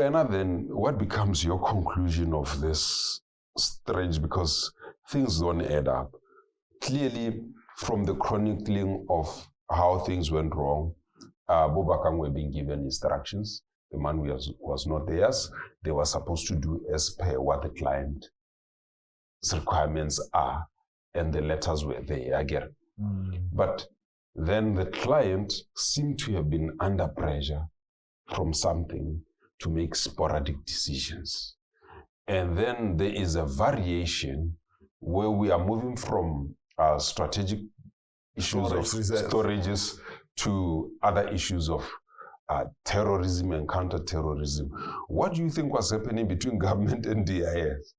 Wena, then what becomes your conclusion of this strange, because things don't add up. Clearly, from the chronicling of how things went wrong, Bakang were being given instructions. The money was not theirs. They were supposed to do as per what the client's requirements are, and the letters were there again. But then the client seemed to have been under pressure from something to make sporadic decisions. And then there is a variation where we are moving from strategic issues of storages to other issues of terrorism and counter-terrorism. What do you think was happening between government and DIS?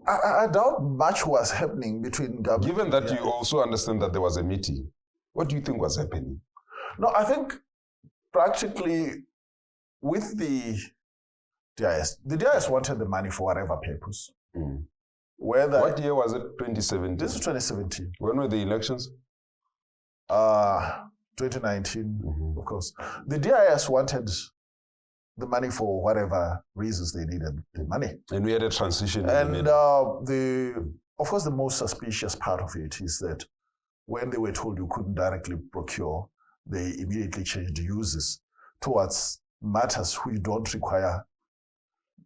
I doubt much was happening between government. Given that you also understand that there was a meeting, what do you think was happening? No, I think practically with the DIS wanted the money for whatever purpose. Whether what year was it? 2017? This is 2017. When were the elections? 2019, of course. The DIS wanted the money for whatever reasons they needed the money. And we had a transition. And of course, the most suspicious part of it is that when they were told you couldn't directly procure, they immediately changed uses towards matters which don't require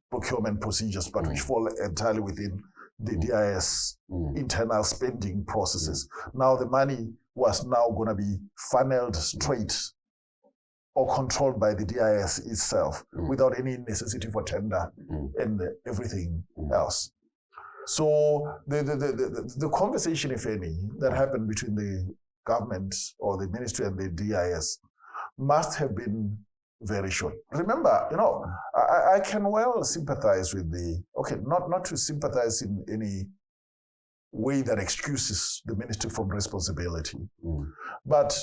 procurement procedures, but which fall entirely within the DIS internal spending processes. Now the money was now going to be funneled straight or controlled by the DIS itself without any necessity for tender and everything else. So the conversation, if any, that happened between the government or the ministry and the DIS must have been very short. Remember, I can well sympathize with not to sympathize in any way that excuses the ministry from responsibility. But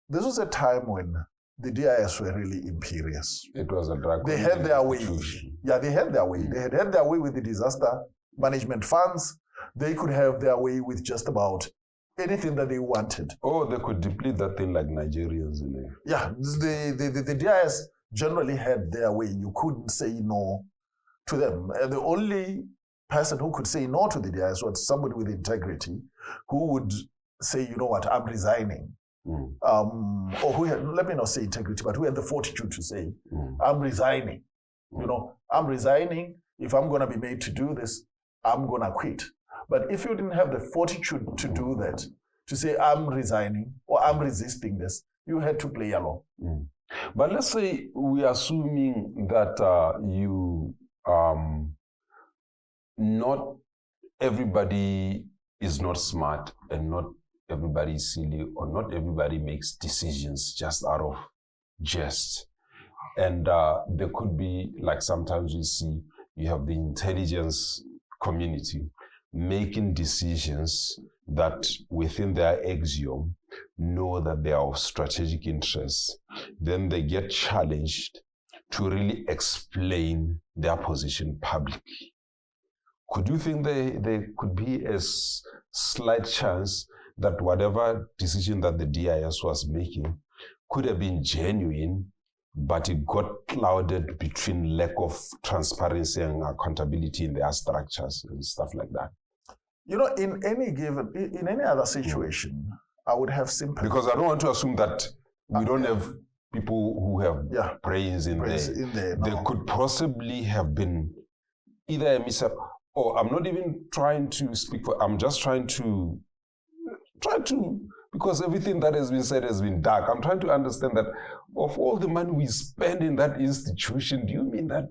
this was a time when the DIS were really imperious. It was a drug. They had their way. Yeah, they had their way. They had their way with the disaster management funds. They could have their way with just about anything that they wanted. Oh, they could deplete that thing like Nigerians in there. Yeah, the DIS generally had their way. You couldn't say no to them. And the only person who could say no to the DIS was somebody with integrity who would say, you know what, I'm resigning. Or who had, let me not say integrity, but who had the fortitude to say, I'm resigning. I'm resigning. If I'm going to be made to do this, I'm going to quit. But if you didn't have the fortitude to do that, to say I'm resigning or I'm resisting this, you had to play along. But let's say we are assuming that not everybody is not smart and not everybody is silly, or not everybody makes decisions just out of jest. And there could be, like sometimes we see, you have the intelligence community making decisions that within their axiom know that they are of strategic interest. Then they get challenged to really explain their position publicly. Could you think there could be a slight chance that whatever decision that the DIS was making could have been genuine, but it got clouded between lack of transparency and accountability in their structures and stuff like that? In any other situation, I would have sympathy. Because I don't want to assume that we don't have people who have brains in there. No. There could possibly have been either a mishap, or I'm not even trying to speak for, I'm just trying to, because everything that has been said has been dark. I'm trying to understand that of all the money we spend in that institution, do you mean that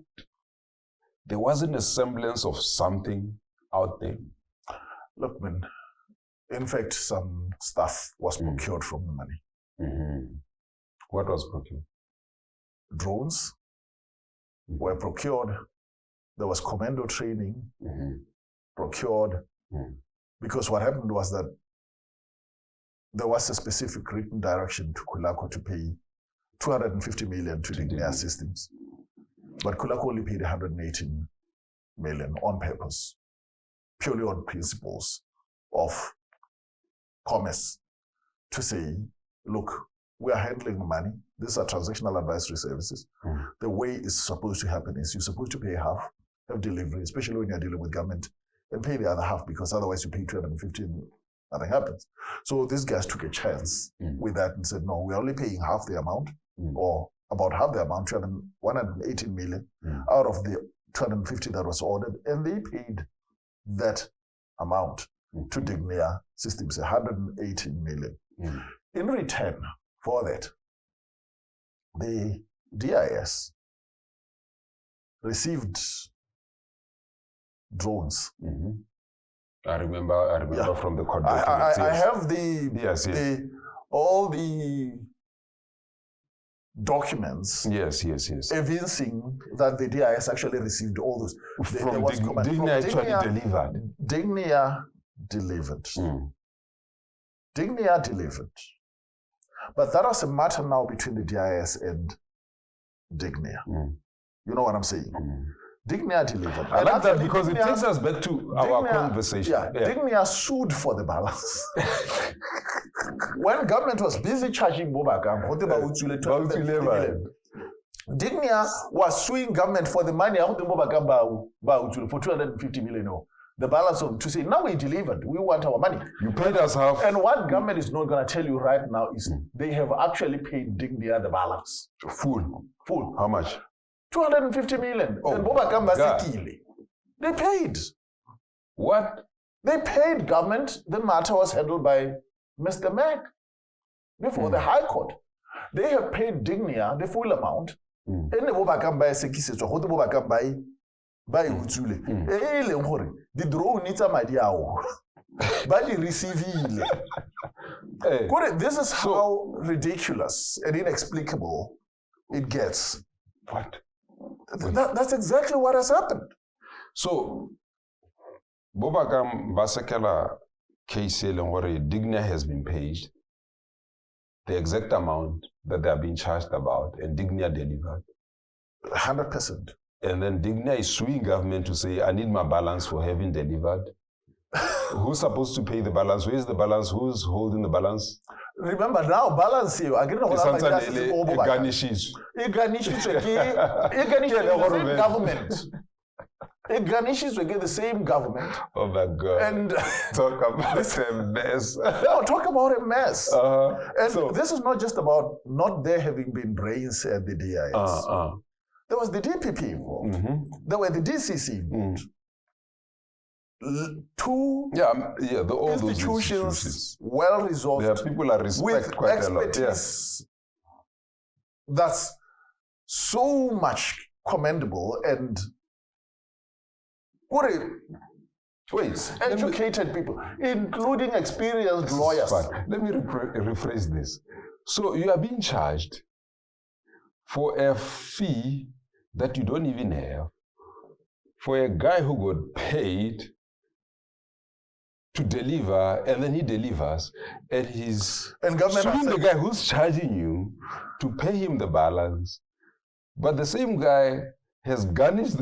there wasn't a semblance of something out there? Look, man, in fact, some stuff was procured from the money. What was procured? Drones were procured. There was commando training procured. Because what happened was that there was a specific written direction to Kulako to pay 250 million to their systems. But Kulako only paid 118 million on purpose, purely on principles of commerce, to say, look, we are handling the money. These are transactional advisory services. The way it's supposed to happen is you're supposed to pay half of delivery, especially when you're dealing with government, and pay the other half, because otherwise you pay 250 and nothing happens. So these guys took a chance with that and said, no, we're only paying half the amount, or about half the amount, 118 million out of the 250 that was ordered, and they paid that amount to Dignia Systems, 118 million. In return for that, the DIS received drones. I remember from the court documents. I have all the documents. Yes. Evincing that the DIS actually received all those. Dignia actually delivered. Dignia delivered. Dignia delivered. But that was a matter now between the DIS and Dignia. You know what I'm saying? Dignia delivered. I like that because it takes us back to our conversation. Dignia sued for the balance. When government was busy charging Bobakam, Dignia was suing government for the money for 250 million. The balance of to say, now we delivered, we want our money. You paid us half. And what government is not going to tell you right now is they have actually paid Dignia the balance. Full. How much? 250 million. And they paid. What? They paid government. The matter was handled by Mr. Mac before the High Court. They have paid Dignia the full amount. And the Bobakamba Sekis, what the Bobakamba by Utsule. The drone needs a madiao. But the receiving. This is how ridiculous and inexplicable it gets. What? That's exactly what has happened. So, Bobakam Basekela case Dignia has been paid the exact amount that they are being charged about, and Dignia delivered. 100%. And then Dignia is suing government to say, I need my balance for having delivered. Who's supposed to pay the balance? Where is the balance? Who's holding the balance? Remember now, balance here. I get government. The same government. Oh my God. And talk about a mess. No, talk about a mess. And this is not just about not there having been brains at the DIS. There was the DPP involved. There were the DCC involved. Two all institutions well resolved. There are people I respect with quite expertise a lot. That's so much commendable and educated people, including experienced lawyers. Let me rephrase this. So you are being charged for a fee that you don't even have for a guy who got paid to deliver, and then he delivers, and he's suing the guy who's charging you to pay him the balance. But the same guy has garnished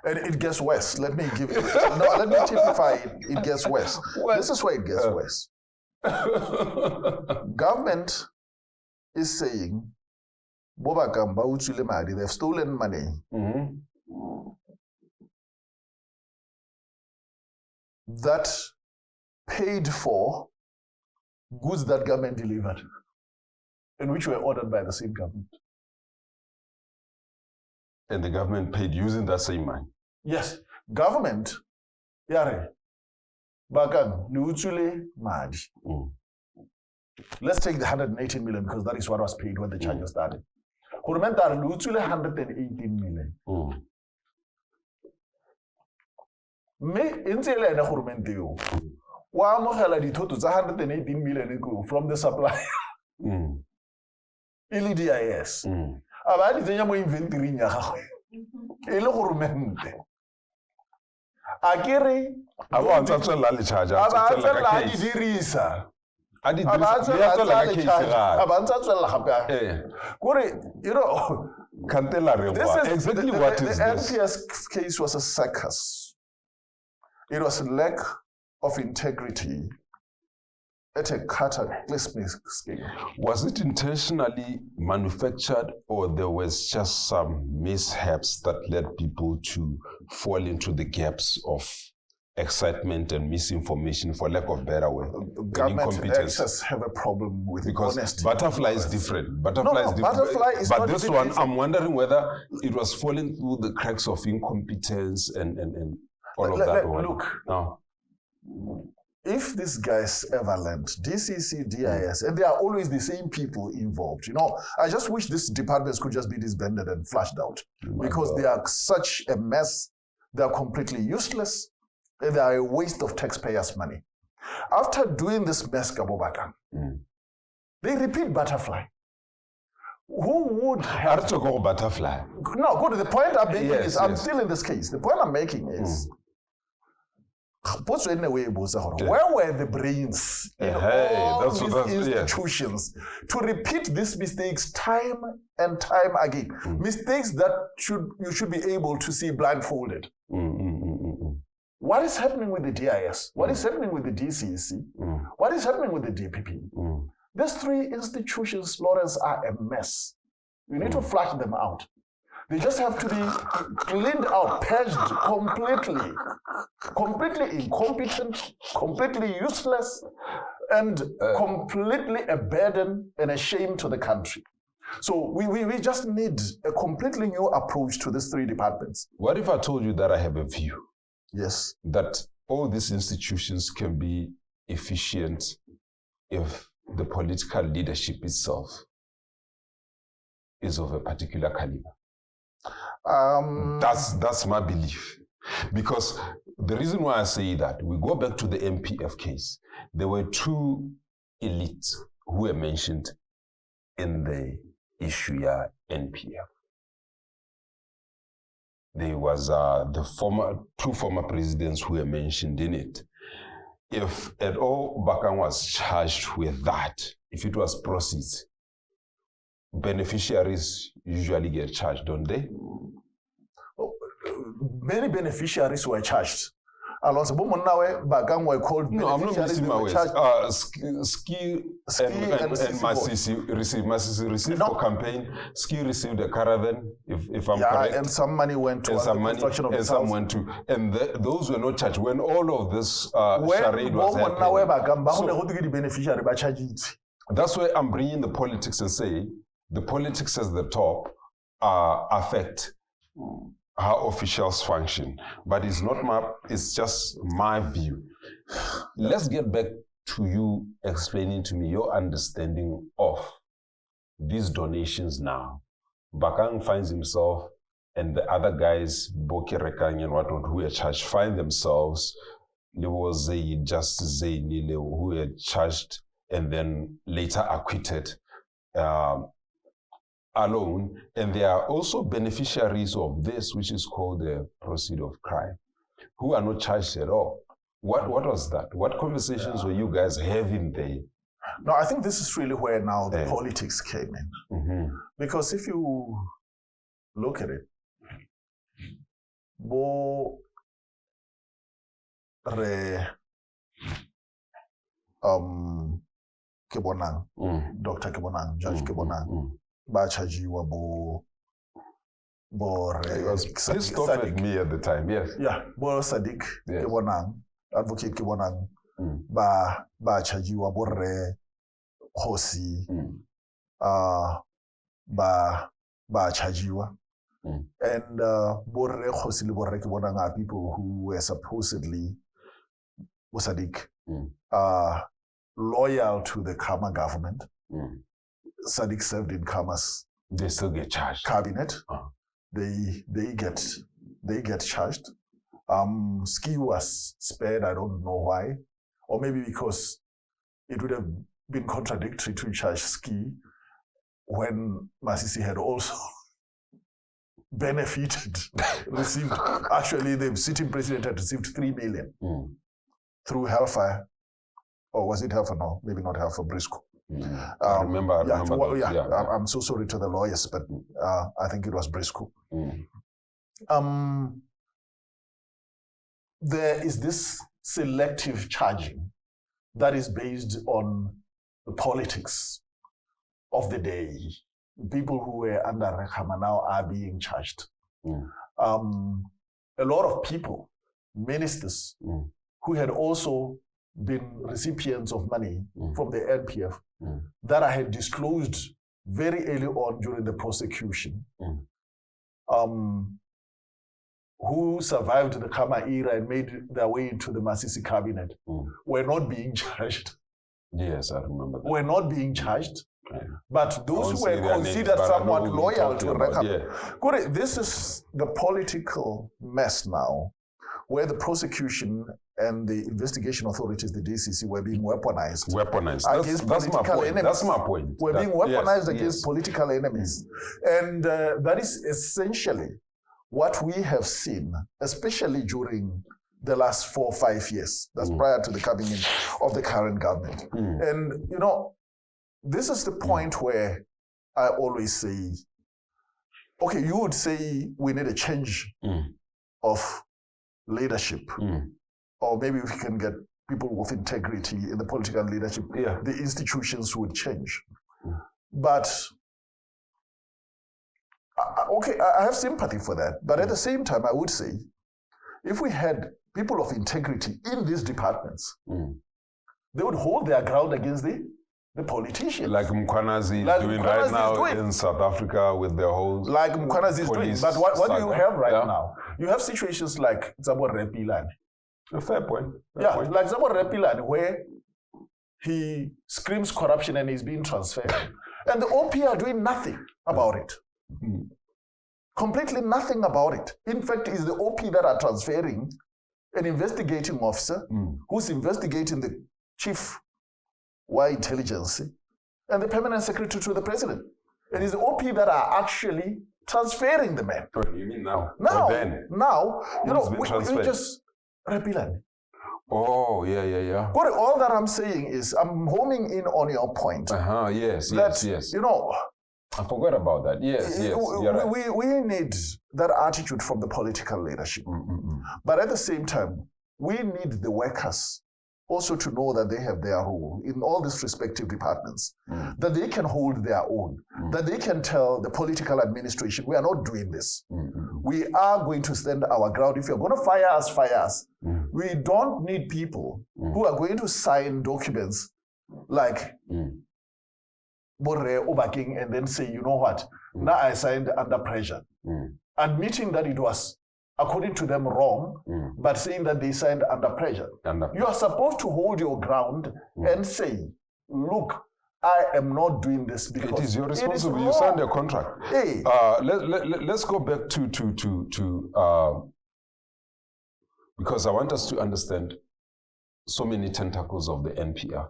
and it gets worse. Let me give you let me typify it. It gets worse. This is where it gets worse. Government is saying Bobakamba Utsule Madi, they've stolen money. That paid for goods that government delivered and which were ordered by the same government. And the government paid using that same money? Yes. Government, Bakang, Utsule Madi. Let's take the 118 million because that is what was paid when the charges started. Utsule 118 million. Me intsele ena gorumente yo wa amogela dithoto tsa 118 million from the supplier ile DIS aba di tsenya mo inventory ya gagwe ile gorumente a kere aba ntse tsela le charge aba tsela di dirisa exactly what is this? The NPS case was a circus. It was a lack of integrity at a cataclysmic scale. Was it intentionally manufactured, or there was just some mishaps that led people to fall into the gaps of excitement and misinformation, for lack of better word? Government actors have a problem with because honesty. Butterfly is different. Butterfly is different. Butterfly is but not this one, I'm wondering whether it was falling through the cracks of incompetence and all of that. Look, no. If these guys ever learned, DCC, DIS, and they are always the same people involved. You know, I just wish these departments could just be disbanded and flushed out because they are such a mess. They are completely useless, and they are a waste of taxpayers' money. After doing this mess, Bakang, they repeat Butterfly. Who would have to go Butterfly? No, good. The point I'm making is I'm still in this case. The point I'm making is where were the brains in all these institutions to repeat these mistakes time and time again? Mistakes that you should be able to see blindfolded. What is happening with the DIS? What is happening with the DCC? What is happening with the DPP? These three institutions, Lawrence, are a mess. You need to flush them out. They just have to be cleaned out, purged completely. Completely incompetent, completely useless, and completely a burden and a shame to the country. So we just need a completely new approach to these three departments. What if I told you that I have a view? Yes. That all these institutions can be efficient if the political leadership itself is of a particular caliber. That's my belief. Because the reason why I say that, we go back to the NPF case. There were two elites who were mentioned in the issue NPF. There was two former presidents who were mentioned in it. If at all Bakang was charged with that, if it was proceeds, beneficiaries usually get charged, don't they? Many beneficiaries were charged. Alonso Bakang were called no, I'm not missing my ways. Ski and Masisi received for campaign. Ski received a caravan, if I'm correct. And some money went to the construction of the house. Some went to, and those were not charged. When all of this charade was happening. That's why I'm bringing the politics and say, the politics at the top affect how officials function, but it's just my view. Let's get back to you explaining to me your understanding of these donations now. Bakang finds himself, and the other guys, Boki Rekang and whatnot, who are charged, find themselves, who were charged and then later acquitted alone, and they are also beneficiaries of this, which is called the proceed of crime, who are not charged at all. What was that? What conversations were you guys having there? No, I think this is really where now the politics came in. Because if you look at it, Kebonang, Dr. Kebonang, Judge Kebonang, Bachaji Wabo, he was pissed off at me at the time, yes. Yeah, Bo Sadiq Kebonang, Advocate Kebonang, Bachaji Wabo Kgosi, Bachajiwa. And Borre Kgosi le Borre Kebonang are people who were supposedly Sadiq loyal to the Kama government. Sadiq served in Kama's. They still get charged. Cabinet. They get charged. Ski was spared. I don't know why, or maybe because it would have been contradictory to charge Ski when Masisi had also benefited, received. Actually, the sitting president had received 3 million through Hellfire. Or was it Hellfire? No, maybe not Hellfire, Briscoe. I remember. I'm so sorry to the lawyers, but I think it was Briscoe. There is this selective charging that is based on the politics of the day. People who were under Rekama now are being charged. A lot of people, ministers, who had also been recipients of money from the NPF that I had disclosed very early on during the prosecution, who survived the Khama era and made their way into the Masisi cabinet, were not being charged. Yes, I remember that. Were not being charged. Okay. But those who were considered somewhat loyal to Rekama. This is the political mess now, where the prosecution and the investigation authorities, the DCC, were being weaponized. That's my point. Enemies. That's my point. We're being weaponized against political enemies. And that is essentially what we have seen, especially during the last 4 or 5 years. That's prior to the coming in of the current government. And, this is the point where I always say, okay, you would say we need a change of leadership, or maybe we can get people with integrity in the political leadership. The institutions would change. But, I have sympathy for that. But at the same time, I would say, if we had people of integrity in these departments, they would hold their ground against the politicians. Like Mkwanazi is doing right now in South Africa with the whole... Like Mkwanazi is doing. But what do you have right now? You have situations like Zabo Repilani. A fair point. Like Zabo Repilani, where he screams corruption and he's being transferred. And the OP are doing nothing about it. Completely nothing about it. In fact, it's the OP that are transferring an investigating officer who's investigating the chief intelligence and the permanent secretary to the president. And it's the OP that are actually transferring the men. You mean now? Now, we just Repilani. Oh, yeah. But all that I'm saying is, I'm homing in on your point. Yes. I forgot about that. Yes. We need that attitude from the political leadership. But at the same time, we need the workers also to know that they have their role in all these respective departments, that they can hold their own, that they can tell the political administration, we are not doing this. We are going to stand our ground. If you're going to fire us, fire us. We don't need people who are going to sign documents like Borre Obaking and then say, you know what, now I signed under pressure. Admitting that it was, according to them, wrong, but saying that they signed under pressure. You are supposed to hold your ground and say, look, I am not doing this because it is your responsibility. You signed a contract. Hey. Let's go back to because I want us to understand so many tentacles of the NPF.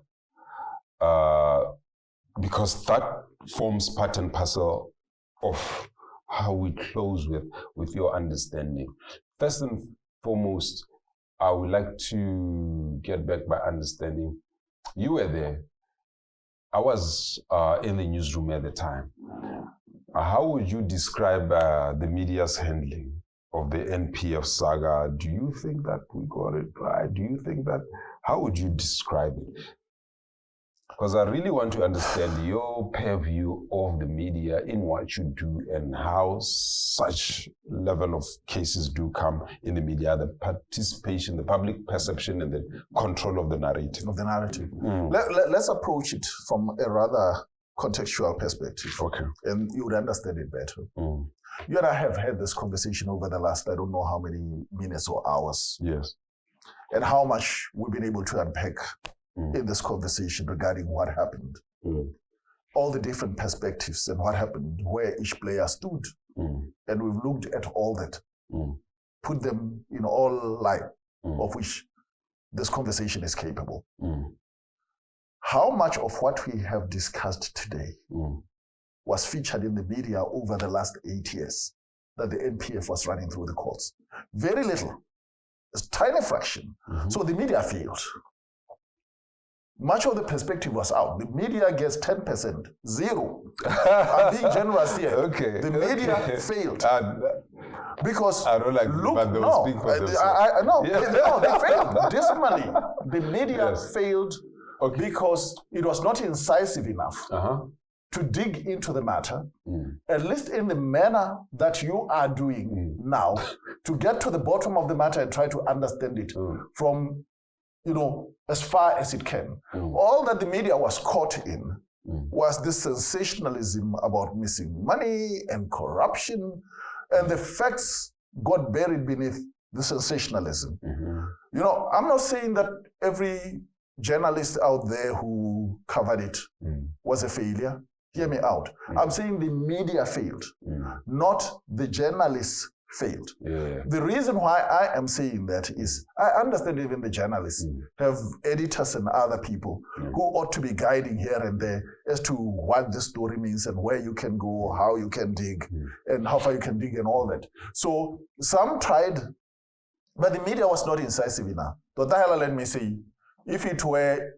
Because that forms part and parcel of how we close with your understanding. First and foremost, I would like to get back by understanding. You were there. I was in the newsroom at the time. How would you describe the media's handling of the NPF saga? Do you think that we got it right? Do you think that, how would you describe it? Because I really want to understand your purview of the media in what you do and how such level of cases do come in the media, the participation, the public perception, and the control of the narrative. Let's approach it from a rather contextual perspective. Okay. And you would understand it better. You and I have had this conversation over the last, I don't know how many minutes or hours. Yes. And how much we've been able to unpack in this conversation regarding what happened. All the different perspectives and what happened, where each player stood. And we've looked at all that, put them in all light of which this conversation is capable. How much of what we have discussed today was featured in the media over the last 8 years that the NPF was running through the courts? Very little. It's a tiny fraction. So the media failed. Much of the perspective was out. The media gets 10%, zero. I'm being generous here. Okay. The media failed. Because I don't like but they will speak for themselves. No, they failed dismally. The media failed because it was not incisive enough to dig into the matter, at least in the manner that you are doing now, to get to the bottom of the matter and try to understand it from, as far as it can. All that the media was caught in was this sensationalism about missing money and corruption, and the facts got buried beneath the sensationalism. I'm not saying that every journalist out there who covered it was a failure. Hear me out. I'm saying the media failed, not the journalists failed. The reason why I am saying that is I understand even the journalists have editors and other people who ought to be guiding here and there as to what the story means and where you can go, how you can dig, and how far you can dig and all that. So some tried, but the media was not incisive enough. So let me say, if it were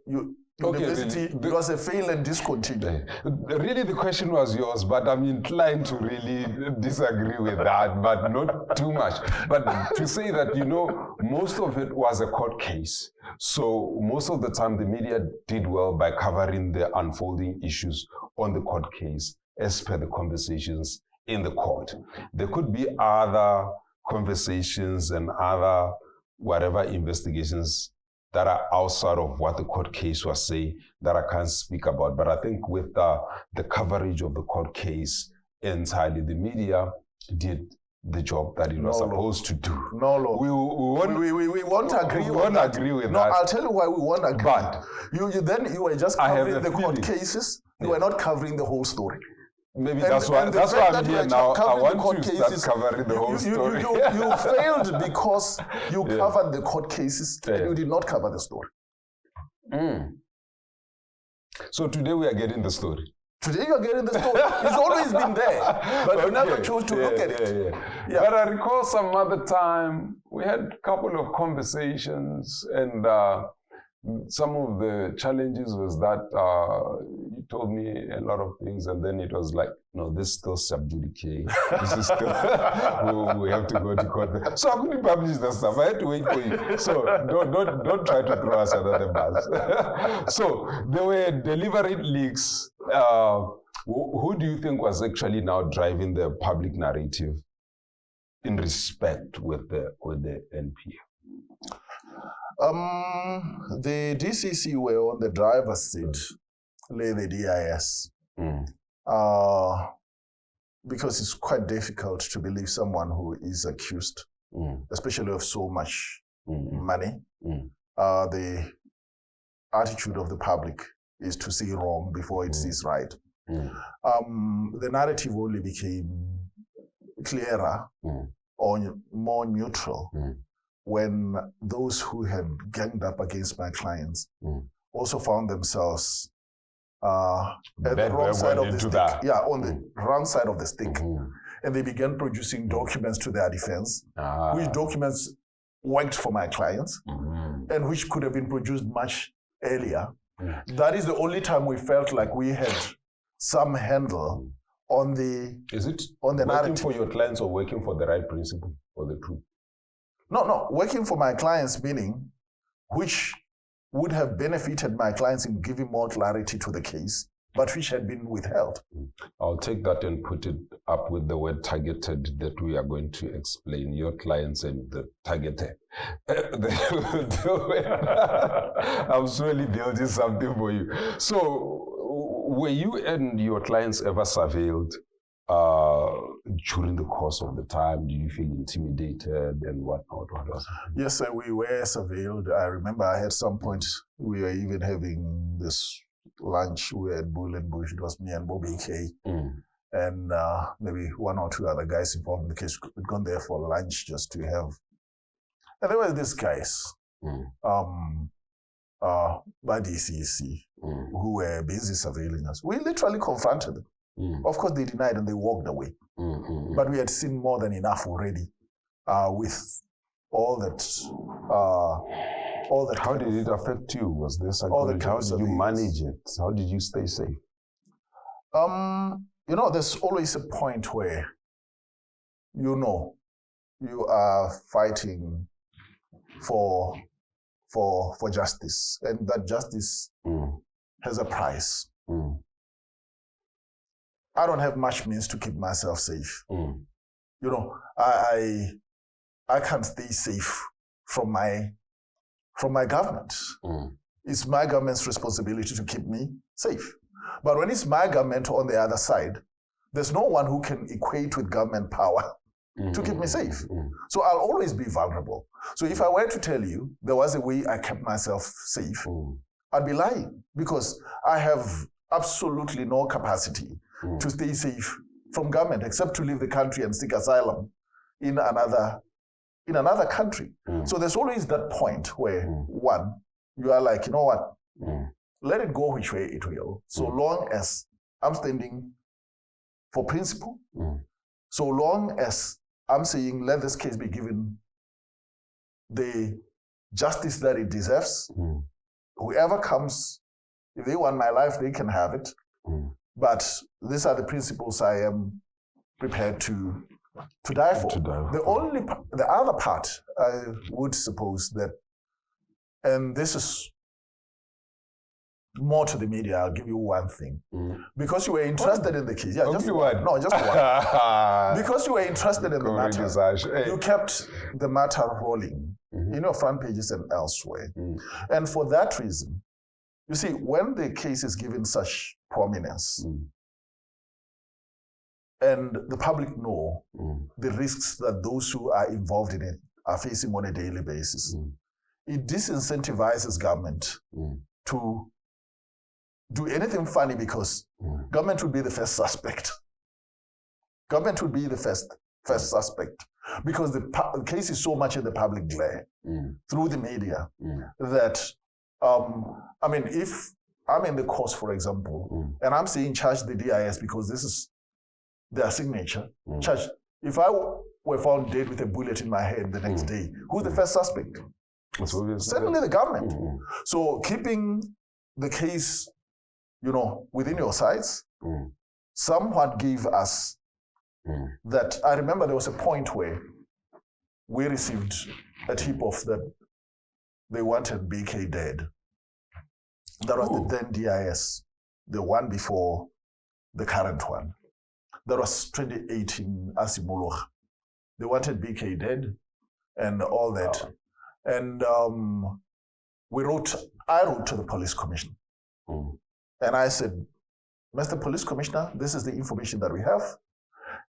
university, it was a fail and discontinue. Really, the question was yours, but I'm inclined to really disagree with that, but not too much. But to say that, most of it was a court case. So most of the time, the media did well by covering the unfolding issues on the court case as per the conversations in the court. There could be other conversations and other whatever investigations that are outside of what the court case was saying that I can't speak about. But I think with the coverage of the court case entirely, the media did the job that it was supposed to do. No, Lord. We won't agree. We won't agree with that. No, I'll tell you why we won't agree. But you were just covering the court cases. You were not covering the whole story. Maybe that's why I'm here now. I want to start covering the whole story. You failed because you covered the court cases and you did not cover the story. So today we are getting the story. Today you are getting the story. It's always been there, but you never chose to look at it. But I recall some other time we had a couple of conversations, and some of the challenges was that you told me a lot of things, and then it was like, no, this is still sub judice. This is still we have to go to court. So I couldn't publish that stuff. I had to wait for you. So don't try to throw us under the bus. So there were deliberate leaks. Who do you think was actually now driving the public narrative in respect with the NPF? The DCC were on the driver's seat, lay the DIS, because it's quite difficult to believe someone who is accused, especially of so much money. The attitude of the public is to see wrong before it sees right. The narrative only became clearer or more neutral when those who had ganged up against my clients also found themselves at the wrong side of the stick. Yeah, on the wrong side of the stick. And they began producing documents to their defense, which documents worked for my clients and which could have been produced much earlier. That is the only time we felt like we had some handle on the working narrative. For your clients or working for the right principle or the truth? No, working for my clients, meaning which would have benefited my clients in giving more clarity to the case, but which had been withheld. I'll take that and put it up with the word targeted that we are going to explain. Your clients and the targeted. I'm surely building something for you. So, were you and your clients ever surveilled during the course of the time? Do you feel intimidated and whatnot? Yes, sir, we were surveilled. I remember at some point we were even having this lunch. We were at Bull and Bush. It was me and Bobby K. And maybe one or two other guys involved in the case. We'd gone there for lunch just to have. And there were these guys by DCC who were busy surveilling us. We literally confronted them. Of course, they denied and they walked away. But we had seen more than enough already with all that. How did it affect you? Was there something? How did you manage it? How did you stay safe? There's always a point where you are fighting for for justice, and that justice has a price. I don't have much means to keep myself safe. You know, I can't stay safe from my government. It's my government's responsibility to keep me safe. But when it's my government on the other side, there's no one who can equate with government power to keep me safe. So I'll always be vulnerable. So if I were to tell you there was a way I kept myself safe, I'd be lying, because I have absolutely no capacity to stay safe from government except to leave the country and seek asylum in another country. So there's always that point where one, you are like, you know what, let it go which way it will, so long as I'm standing for principle, so long as I'm saying let this case be given the justice that it deserves. Whoever comes, if they want my life, they can have it. But these are the principles I am prepared to die for. The other part, I would suppose that, and this is more to the media, I'll give you one thing. Because you were interested in the case. Yeah, just one. No, just one. Because you were interested in the matter, you kept the matter rolling in your front pages and elsewhere. And for that reason, you see, when the case is given such prominence, and the public know the risks that those who are involved in it are facing on a daily basis, it disincentivizes government to do anything funny, because government would be the first suspect. Government would be the first suspect, because the case is so much in the public glare through the media that, I mean, if I'm in the course, for example, and I'm saying charge the DIS because this is their signature, charge. If I were found dead with a bullet in my head the next day, who's the first suspect? Certainly the government. So keeping the case, you know, within your sights, somewhat gave us that. I remember there was a point where we received a tip-off that they wanted BK dead. That was the then DIS, the one before the current one. That was 2018 Asimoloch. They wanted BK dead and all that. And I wrote to the police commissioner. And I said, Mr. Police Commissioner, this is the information that we have.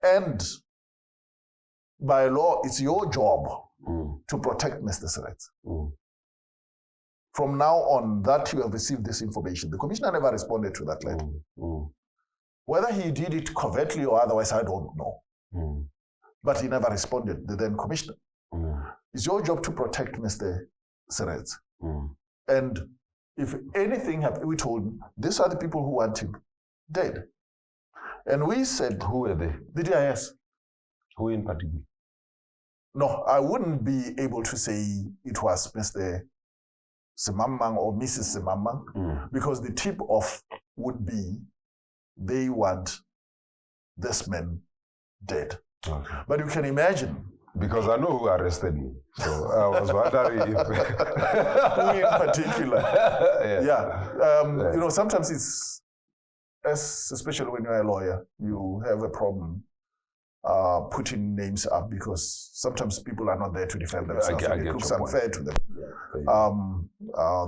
And by law, it's your job to protect Mr. Seretse. From now on, that you have received this information. The commissioner never responded to that letter. Whether he did it covertly or otherwise, I don't know. But he never responded, the then commissioner. It's your job to protect Mr. Seretse. And if anything happened, we told him, these are the people who want him dead. And we said, who were they? The DIS. Who in particular? No, I wouldn't be able to say it was Mr. Semamang or Mrs. Semamang, because the tip-off would be they want this man dead. But you can imagine. Because I know who arrested me. So I was wondering if... Who in particular? You know, sometimes it's, especially when you're a lawyer, you have a problem putting names up, because sometimes people are not there to defend themselves. It looks unfair to them.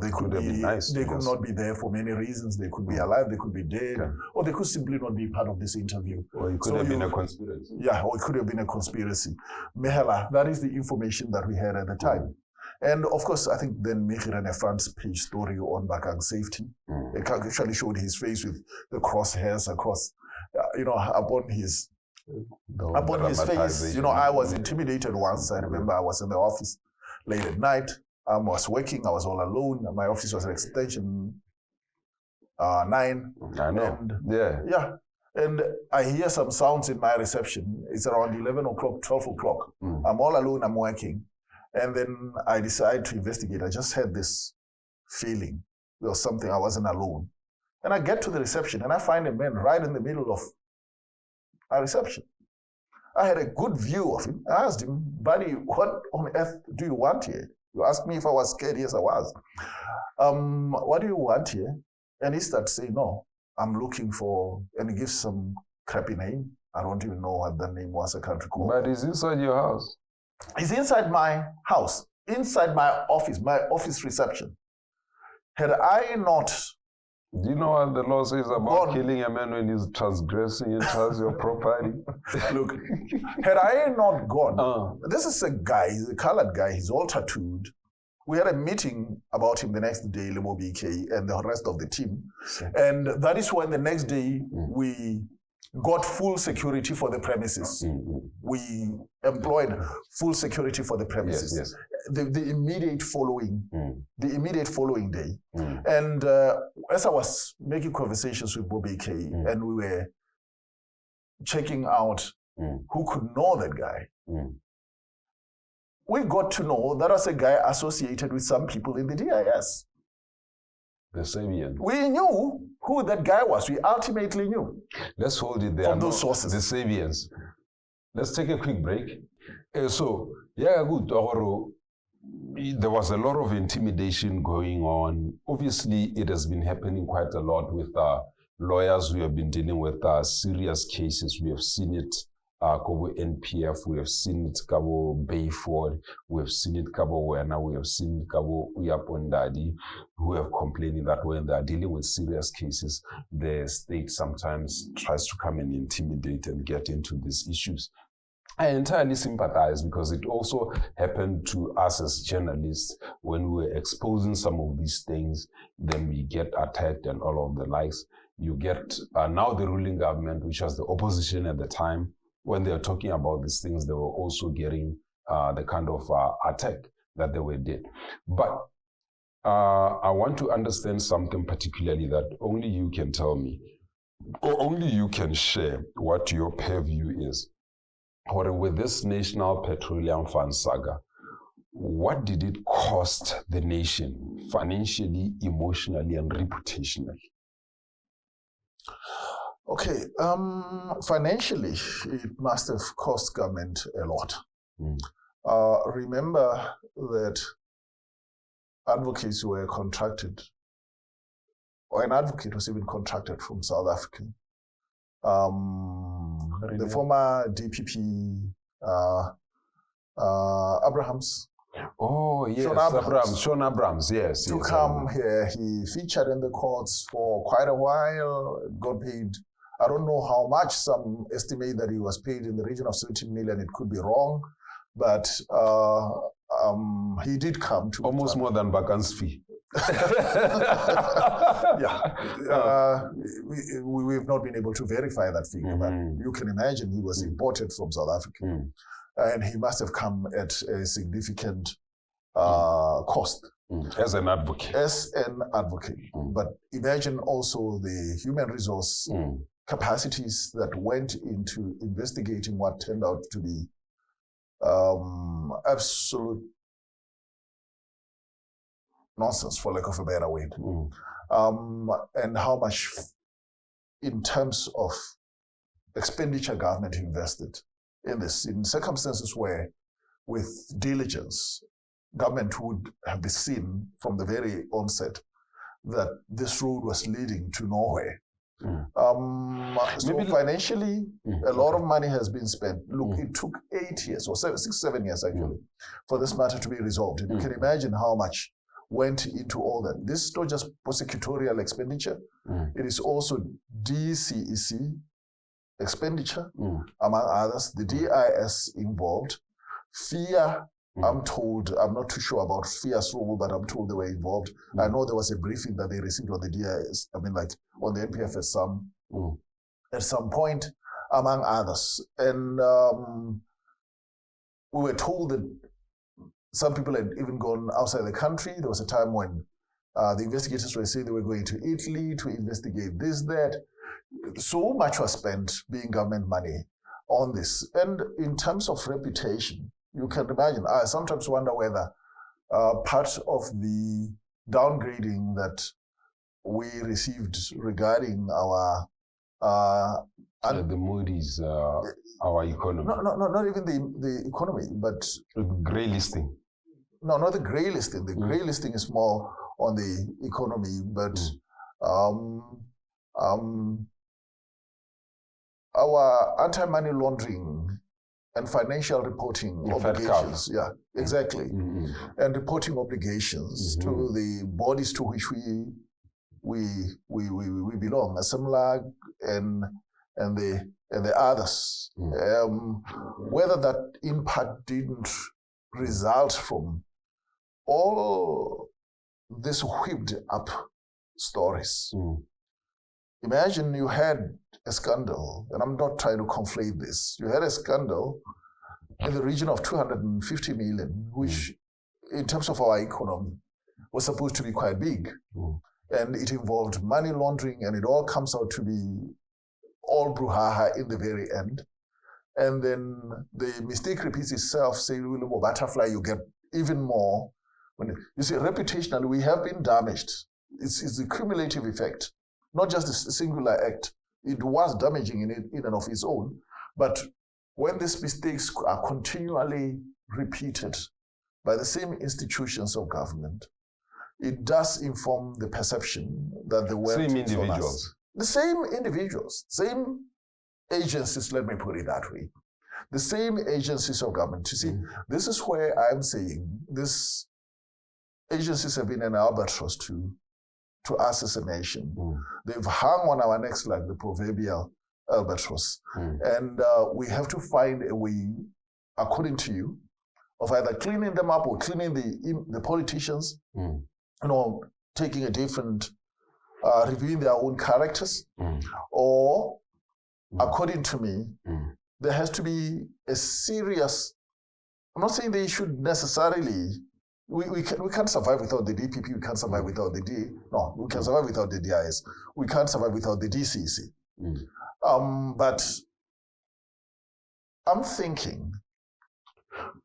They could be nice, they could not be there for many reasons. They could be alive, they could be dead, or they could simply not be part of this interview. Or it could have been a conspiracy. Yeah, or it could have been a conspiracy. Mehela, that is the information that we had at the time. And of course, I think then Michi ran a front page story on Bakang safety. It actually showed his face with the crosshairs across, upon his face. You know, I was intimidated once. I remember I was in the office late at night. I was working. I was all alone. My office was at extension 9. I know. And, and I hear some sounds in my reception. It's around 11 o'clock, 12 o'clock. I'm all alone. I'm working. And then I decide to investigate. I just had this feeling there was something. I wasn't alone. And I get to the reception and I find a man right in the middle of our reception. I had a good view of him. I asked him, buddy, what on earth do you want here? You asked me if I was scared. Yes, I was. What do you want here? And he starts saying, no, I'm looking for, and he gives some crappy name. I don't even know what the name was. I can't recall. But it's inside your house. It's inside my house, inside my office reception. Had I not... Do you know what the law says about killing a man when he's transgressing into your property? Look, had I not gone, this is a guy, he's a colored guy, he's all tattooed. We had a meeting about him the next day, Lebo BK and the rest of the team. And that is when the next day we got full security for the premises. We employed full security for the premises. Yes. The immediate following day. And as I was making conversations with Bobby K, and we were checking out who could know that guy, we got to know that was a guy associated with some people in the DIS. The Sabian. We knew who that guy was. We ultimately knew. Let's hold it there. From those sources. The Sabians. Let's take a quick break. So, yeah, good. There was a lot of intimidation going on. Obviously, it has been happening quite a lot with lawyers who have been dealing with serious cases. We have seen it, Kabo NPF, we have seen it, Kabo Bayford, we have seen it, Kabo Wena, we have seen it, Kabo Uyapondadi, who have complaining that when they are dealing with serious cases, the state sometimes tries to come and intimidate and get into these issues. I entirely sympathize because it also happened to us as journalists when we were exposing some of these things, then we get attacked and all of the likes. You get now the ruling government, which was the opposition at the time, when they were talking about these things, they were also getting the kind of attack that they were did. But I want to understand something particularly that only you can tell me, or only you can share what your purview is. Or with this National Petroleum Fund saga, what did it cost the nation financially, emotionally, and reputationally? Okay, financially, it must have cost government a lot. Remember that advocates were contracted, or an advocate was even contracted from South Africa. The former DPP, Abrahams. Oh, yes, Sean Abrahams, yes. To come here, he featured in the courts for quite a while, got paid, I don't know how much, some estimate that he was paid in the region of 17 million, it could be wrong, but he did come to... Almost more than Bakang's fee. We've not been able to verify that figure, but you can imagine he was imported from South Africa, and he must have come at a significant cost. As an advocate. But imagine also the human resource capacities that went into investigating what turned out to be absolute nonsense, for lack of a better word. And how much, in terms of expenditure, government invested in this, in circumstances where, with diligence, government would have been seen from the very onset that this road was leading to nowhere. So financially, a lot of money has been spent. Look, it took 8 years, or 7 years actually, for this matter to be resolved. And you can imagine how much went into all that. This is not just prosecutorial expenditure, it is also DCEC expenditure, among others, the DIS involved, FIA, I'm told, I'm not too sure about FIA's role, but I'm told they were involved. I know there was a briefing that they received on the DIS, I mean like on the NPF at some point, among others. And we were told that some people had even gone outside the country. There was a time when the investigators were saying they were going to Italy to investigate this, that. So much was spent, being government money, on this. And in terms of reputation, you can imagine, I sometimes wonder whether part of the downgrading that we received regarding our... the Moody's, our economy. No, not even the economy, but... Grey listing. no, not the grey listing. The grey listing is more on the economy, but our anti-money laundering and financial reporting obligations. Yeah, exactly. And reporting obligations to the bodies to which we belong, Assemblag and the others. Whether that impact didn't result from all these whipped up stories. Imagine you had a scandal, and I'm not trying to conflate this. You had a scandal in the region of 250 million, which in terms of our economy was supposed to be quite big. And it involved money laundering, and it all comes out to be all brouhaha in the very end. And then the mistake repeats itself, say, butterfly, you get even more. When you see, reputationally, we have been damaged. It's the cumulative effect, not just a singular act. It was damaging in and of its own. But when these mistakes are continually repeated by the same institutions of government, it does inform the perception that the world same is on us. individuals. The same individuals, same agencies, let me put it that way. The same agencies of government. You see, this is where I'm saying these agencies have been an albatross to us as a nation. They've hung on our necks like the proverbial albatross. And we have to find a way, according to you, of either cleaning them up or cleaning the politicians, taking a different, reviewing their own characters, or, according to me, there has to be a serious, I'm not saying they should necessarily, we can't survive without the DPP, we can't survive without the we can survive without the DIS, we can't survive without the DCC. But I'm thinking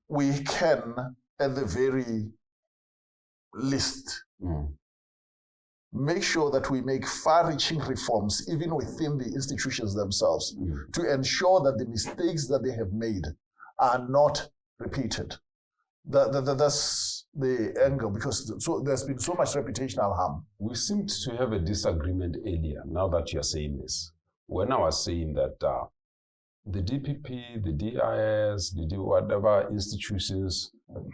we can, at the very least, make sure that we make far-reaching reforms, even within the institutions themselves, to ensure that the mistakes that they have made are not repeated. That's the angle, because there's been so much reputational harm. We seemed to have a disagreement earlier, now that you're saying this. When I was saying that the DPP, the DIS, whatever institutions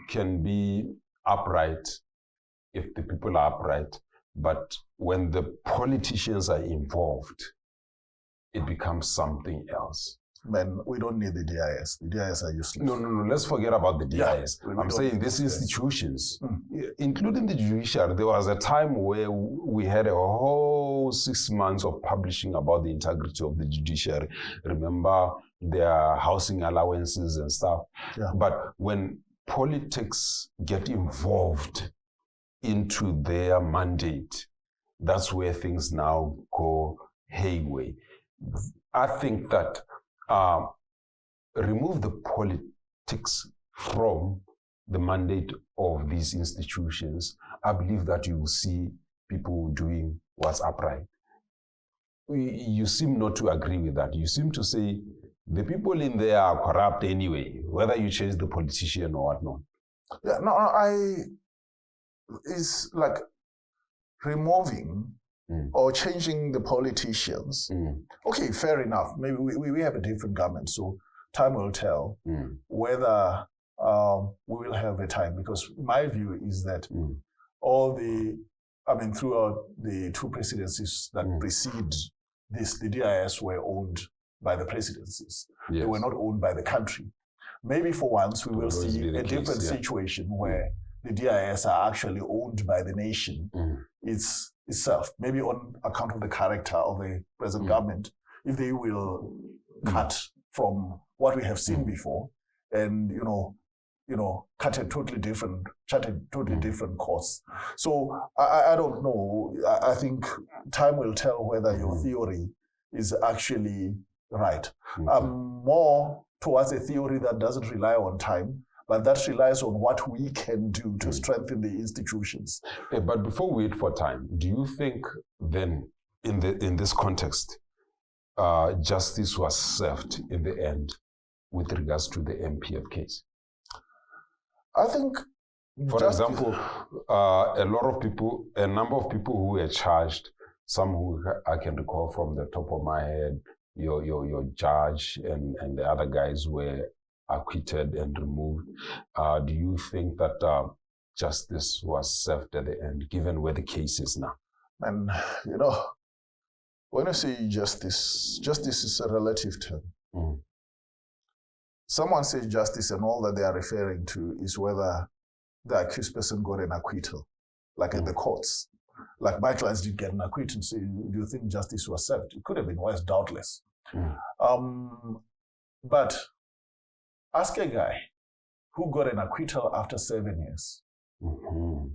can be upright if the people are upright, but when the politicians are involved, it becomes something else. Man, we don't need the DIS. The DIS are useless. No, let's forget about the DIS. I'm saying these institutions, including the judiciary, there was a time where we had a whole 6 months of publishing about the integrity of the judiciary. Remember their housing allowances and stuff. But when politics get involved into their mandate, that's where things now go hayway. I think that remove the politics from the mandate of these institutions, I believe that you will see people doing what's upright. You seem not to agree with that. You seem to say the people in there are corrupt anyway, whether you change the politician or whatnot. It's like removing or changing the politicians. Okay, fair enough. Maybe we have a different government, so time will tell whether we will have a time. Because my view is that throughout the two presidencies that precede this, the DIS were owned by the presidencies. They were not owned by the country. Maybe for once we will see a different situation where the DIS are actually owned by the nation itself, maybe on account of the character of the present government, if they will cut from what we have seen before and, chart a totally different course. So I don't know. I think time will tell whether your theory is actually right. I'm more towards a theory that doesn't rely on time, but that relies on what we can do to strengthen the institutions. But before we wait for time, do you think then, in this context, justice was served in the end with regards to the NPF case? I think For example, a number of people who were charged, some who I can recall from the top of my head, your judge and the other guys were acquitted and removed. Do you think that justice was served at the end, given where the case is now? And, when you say justice is a relative term. Mm. Someone says justice and all that they are referring to is whether the accused person got an acquittal, like in the courts. Like my clients did get an acquittal. So do you think justice was served? It could have been worse, doubtless. But ask a guy who got an acquittal after 7 years, who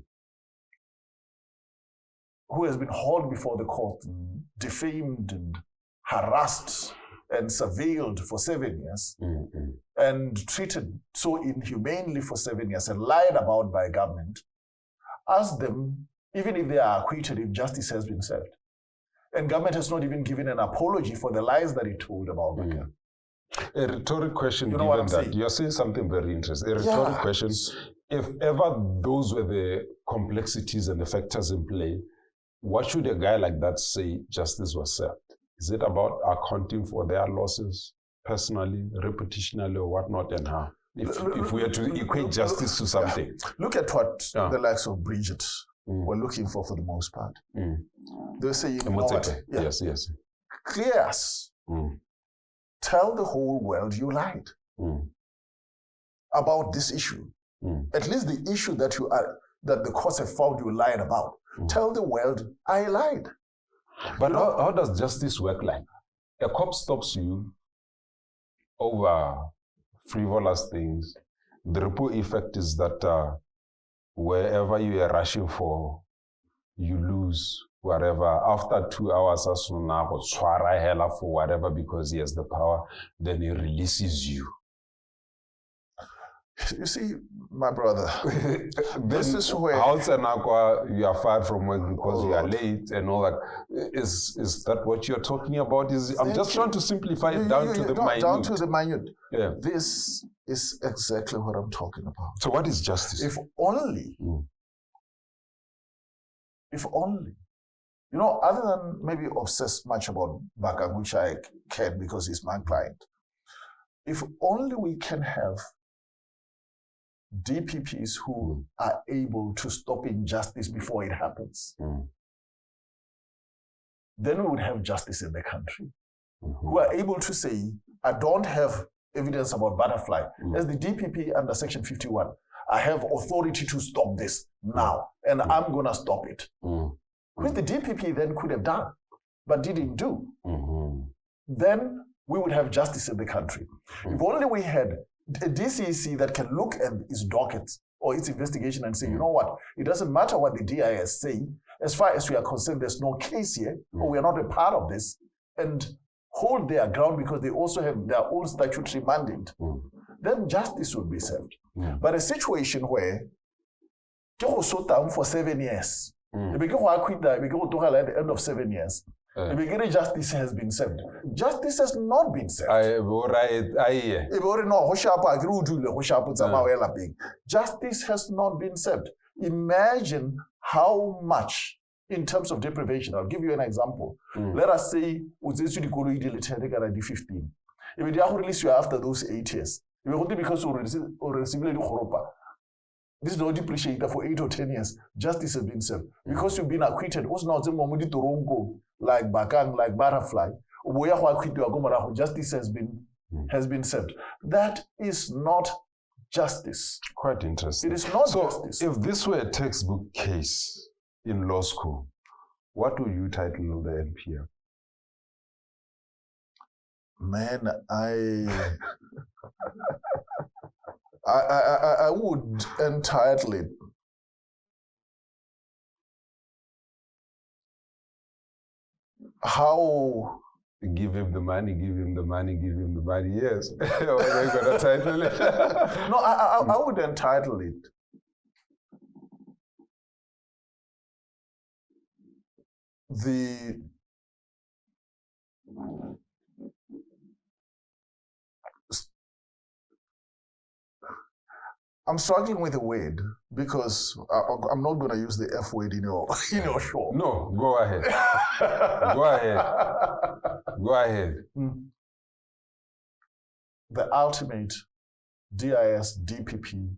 has been hauled before the court, defamed and harassed and surveilled for 7 years, and treated so inhumanely for 7 years and lied about by government. Ask them, even if they are acquitted, if justice has been served. And government has not even given an apology for the lies that it told about Bakang. A rhetoric question, You know what I'm given that saying? you're saying something very interesting. A rhetoric question, if ever those were the complexities and the factors in play, what should a guy like that say justice was served? Is it about accounting for their losses personally, reputationally, or whatnot, and how? If we are to equate justice to something. Look at what the likes of Bridget were looking for the most part. They were saying, Yes. Clear us. Tell the whole world you lied about this issue. At least the issue that the courts have found you lied about. Tell the world I lied. But how does justice work like? A cop stops you over frivolous things. The ripple effect is that wherever you are rushing for, you lose wherever. After 2 hours, for whatever, because he has the power, then he releases you. You see, my brother, this is where you are fired from work because you are late and all that. Is that what you're talking about? I'm just trying to simplify it down to the minute. Down to the minute. Yeah. This is exactly what I'm talking about. So what is justice? If only, other than maybe obsess much about Bakang, which I can because he's my client, if only we can have DPPs who are able to stop injustice before it happens, then we would have justice in the country. Who are able to say, I don't have evidence about butterfly. As the DPP under Section 51, I have authority to stop this now, and I'm going to stop it. Which the DPP then could have done, but didn't do. Then we would have justice in the country. If only we had a DCC that can look at its docket or its investigation and say, you know what, it doesn't matter what the DIS say, as far as we are concerned, there's no case here, or we are not a part of this, and hold their ground because they also have their own statutory mandate, then justice would be served. But a situation where you so down for 7 years, at the end of 7 years, justice has been served. Justice has not been served. Justice has not been served. Imagine how much in terms of deprivation. I'll give you an example. Let us say because you after those 8 years. Because this is not depreciated for 8 or 10 years. Justice has been served. Because you've been acquitted, like Bakang, like Butterfly, justice has been served. That is not justice. Quite interesting. It is not justice. If this were a textbook case in law school, what would you title the NPF? Man, I would entitle it how give him the money, give him the money, give him the money. Yes. What are you gonna title it? No, I would entitle it the I'm struggling with the word because I'm not going to use the F word in your show. No, go ahead. Go ahead. Go ahead. The ultimate DIS DPP,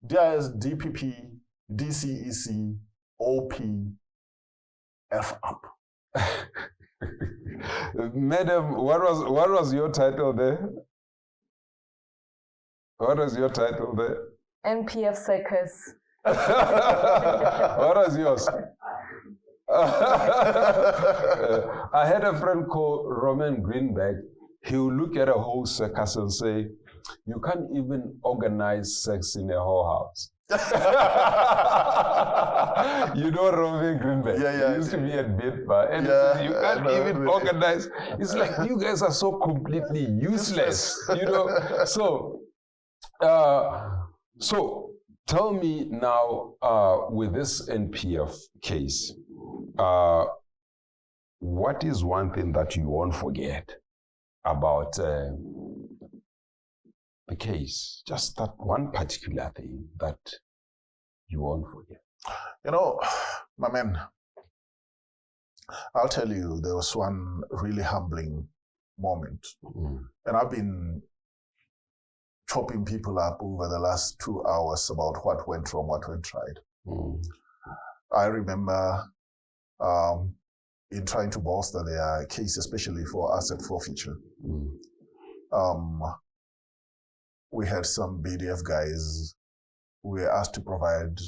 DIS DPP, DCEC, OP, F up. Madam, what was your title there? What was your title there? NPF circus. What was yours? I had a friend called Roman Greenberg. He would look at a whole circus and say, "You can't even organize sex in a whole house." You know Roman Greenberg? Yeah. He used to be at Bidbar. And you can't even organize. It's like you guys are so completely useless. So tell me now, with this NPF case, what is one thing that you won't forget about the case? Just that one particular thing that you won't forget. My man, I'll tell you, there was one really humbling moment. And I've been chopping people up over the last 2 hours about what went wrong, what went right. I remember in trying to bolster their case, especially for asset forfeiture, we had some BDF guys who were asked to provide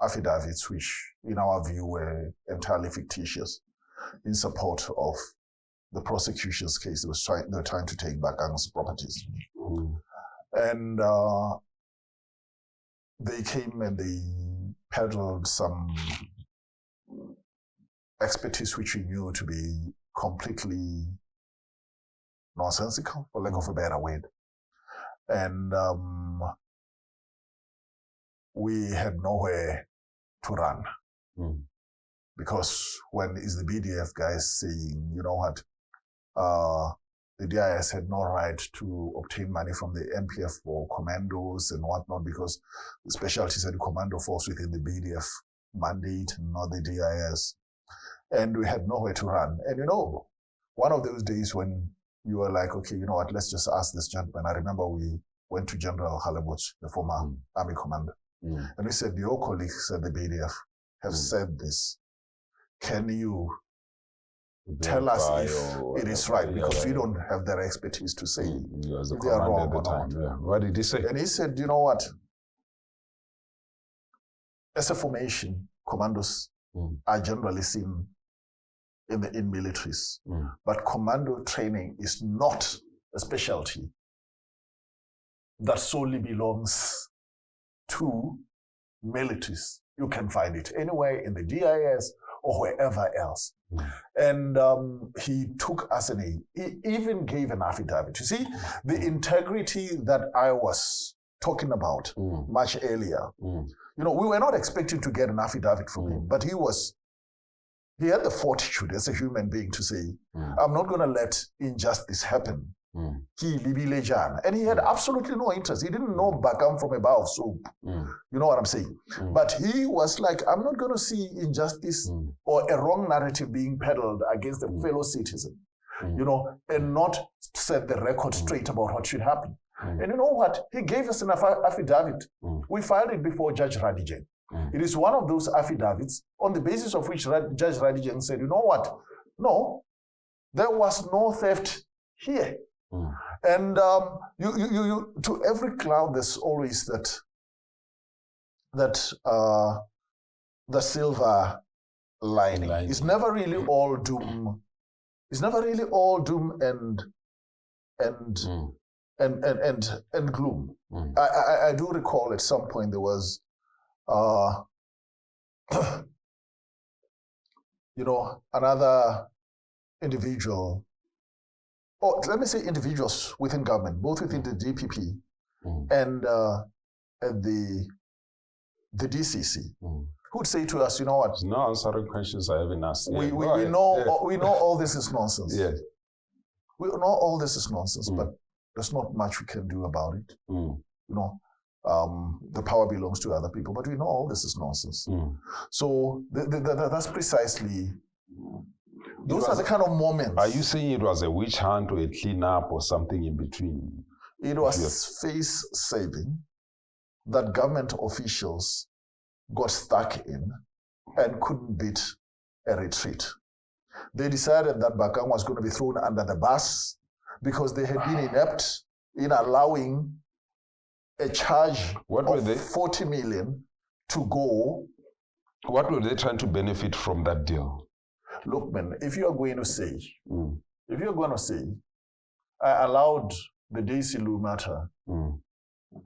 affidavits, which in our view were entirely fictitious, in support of the prosecution's case. They were trying to take Bakang's properties. And they came and they peddled some expertise which we knew to be completely nonsensical, for lack of a better word. And we had nowhere to run. Because when is the BDF guys saying, you know what, the DIS had no right to obtain money from the NPF for commandos and whatnot, because the specialty said commando falls within the BDF mandate, not the DIS. And we had nowhere to run. And one of those days when you were like, okay, you know what, let's just ask this gentleman. I remember we went to General Halibut, the former army commander. And we said, your colleagues at the BDF have said this. Can you tell us if it is right? Because we don't have their expertise to say if they are wrong or not. What did he say? And he said, you know what? As a formation, commandos are generally seen in militaries. But commando training is not a specialty that solely belongs to militaries. You can find it anywhere in the DIS or wherever else. And he took us he even gave an affidavit. You see, the integrity that I was talking about much earlier, we were not expecting to get an affidavit from him, but he had the fortitude as a human being to say, I'm not going to let injustice happen. And he had absolutely no interest. He didn't know Bakang from a bar of soap. You know what I'm saying? But he was like, I'm not going to see injustice or a wrong narrative being peddled against a fellow citizen, and not set the record straight about what should happen. And you know what? He gave us an affidavit. We filed it before Judge Radijan. It is one of those affidavits on the basis of which Judge Radijan said, you know what? No, there was no theft here. And you to every cloud there's always that the silver lining. It's never really all doom. It's never really all doom and gloom. I do recall at some point there was another individual, or let me say individuals within government, both within the DPP and the DCC, who'd say to us, you know what? No answering questions I haven't asked. We know all this is nonsense. Yes. We know all this is nonsense, but there's not much we can do about it. Mm. You know, the power belongs to other people, but we know all this is nonsense. Mm. So that's precisely, those are the kind of moments. Are you saying it was a witch hunt or a cleanup or something in between? It was face saving that government officials got stuck in and couldn't beat a retreat. They decided that Bakang was going to be thrown under the bus because they had been inept in allowing a charge of 40 million to go. What were they trying to benefit from that deal? Look, man, if you are going to say, I allowed the Daisy-Lou matter,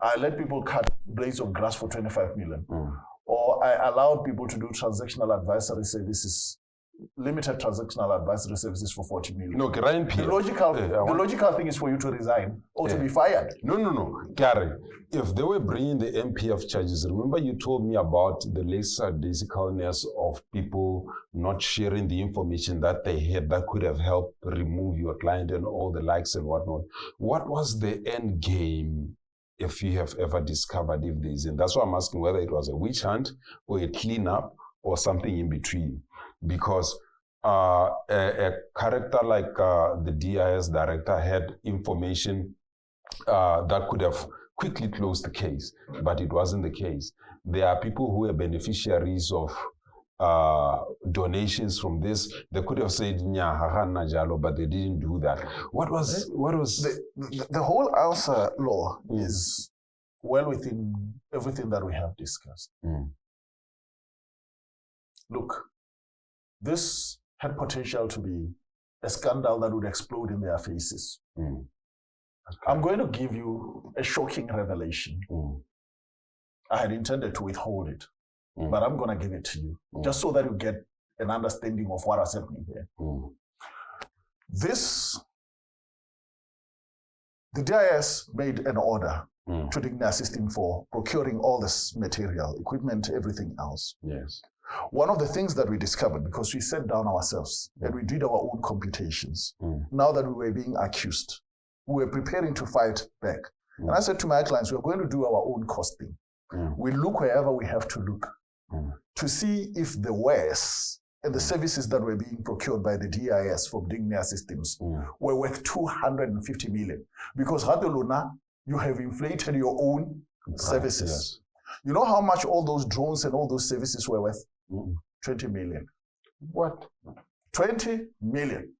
I let people cut blades of grass for 25 million, or I allowed people to do transactional advisory services, limited transactional advisory services for 40 million. No, the logical thing is for you to resign or to be fired. No. Gary, if they were bringing the NPF charges, remember you told me about the lackadaisicalness of people not sharing the information that they had that could have helped remove your client and all the likes and whatnot. What was the end game, if you have ever discovered if there is? And that's why I'm asking whether it was a witch hunt or a cleanup or something in between. Because a character like the DIS director had information that could have quickly closed the case, but it wasn't the case. There are people who are beneficiaries of donations from this. They could have said, but they didn't do that. What was the whole answer, Law, is well within everything that we have discussed. Look, this had potential to be a scandal that would explode in their faces. Okay. I'm going to give you a shocking revelation. I had intended to withhold it, but I'm going to give it to you, just so that you get an understanding of what is happening here. The DIS made an order to Digna System for procuring all this material, equipment, everything else. Yes. One of the things that we discovered, because we sat down ourselves and we did our own computations, now that we were being accused, we were preparing to fight back. And I said to my clients, we're going to do our own costing. We look wherever we have to look to see if the wares and the services that were being procured by the DIS from Dignia Systems were worth 250 million. Because Radolona, you have inflated your own services. Yes. You know how much all those drones and all those services were worth? 20 million. What? 20 million.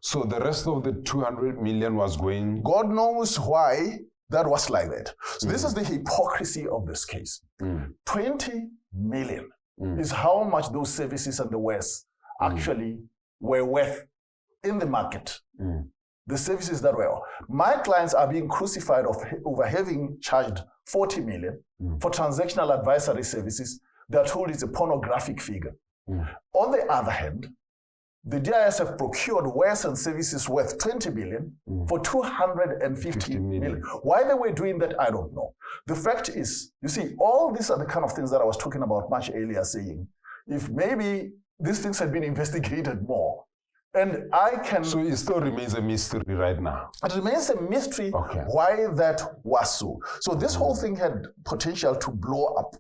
So the rest of the 200 million was going... God knows why that was like that. So this is the hypocrisy of this case. 20 million is how much those services and the wares actually were worth in the market. The services that were... My clients are being crucified over having charged 40 million for transactional advisory services. They're told it's a pornographic figure. On the other hand, the DIS have procured wares and services worth 20 million for 250 million. Why they were doing that, I don't know. The fact is, you see, all these are the kind of things that I was talking about much earlier, saying, if maybe these things had been investigated more, and I can... So it still remains a mystery right now. It remains a mystery why that was so. So this whole thing had potential to blow up